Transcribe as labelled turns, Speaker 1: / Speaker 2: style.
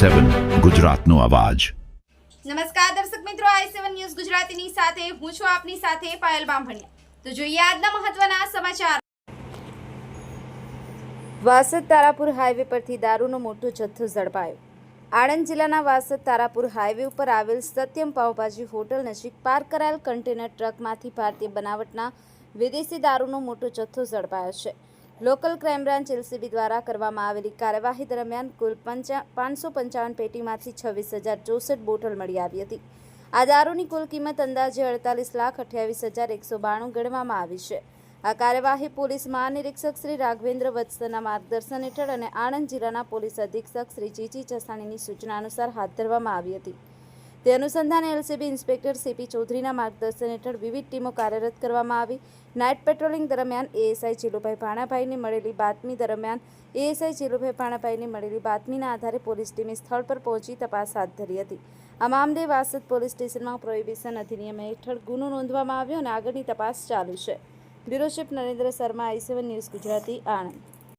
Speaker 1: i7 ગુજરાતનો અવાજ।
Speaker 2: નમસ્કાર દર્શક મિત્રો, i7 ન્યૂઝ ગુજરાતીની સાથે હું છું આપની સાથે પાયલ બામભણિયા। તો જોઈએ આજના મહત્વના સમાચાર। વાસદ તારાપુર હાઈવે પરથી દારૂનો મોટો જથ્થો ઝડપાયો। આણંદ જિલ્લાના વાસદ તારાપુર હાઈવે ઉપર આવેલ સત્યમ પાવભાજી હોટલ નજીક પાર્ક કરાયેલ કન્ટેનર ટ્રકમાંથી ભારતીય બનાવટના વિદેશી દારૂનો મોટો જથ્થો ઝડપાયો છે। લોકલ ક્રાઇમ બ્રાન્ચ એલસીબી દ્વારા કરવામાં આવેલી કાર્યવાહી દરમિયાન કુલ 555 પેટીમાંથી 26,064 બોટલ મળી આવી હતી। આ દારૂની કુલ કિંમત અંદાજે 48,28,192 ગણવામાં આવી છે। આ કાર્યવાહી પોલીસ મહાનિરીક્ષક શ્રી રાઘવેન્દ્ર વત્સના માર્ગદર્શન હેઠળ અને આણંદ જિલ્લાના પોલીસ અધિક્ષક શ્રી જીજી ચસાણીની સૂચના અનુસાર હાથ ધરવામાં આવી હતી। તે અનુસંધાને એલસીબી ઇન્સ્પેક્ટર સીપી ચૌધરીના માર્ગદર્શન હેઠળ વિવિધ ટીમો કાર્યરત કરવામાં આવી। નાઇટ પેટ્રોલિંગ દરમિયાન એએસઆઈ ચીલુભાઈ ભાણાભાઈને મળેલી બાતમીના આધારે પોલીસ ટીમે સ્થળ પર પહોંચી તપાસ હાથ ધરી હતી। આ મામલે વાસદ પોલીસ સ્ટેશનમાં પ્રોહિબિશન અધિનિયમ હેઠળ ગુનો નોંધવામાં આવ્યો અને આગળની તપાસ ચાલુ છે। Bureau chief Narendra Sharma, i7 news Gujarati, Anand.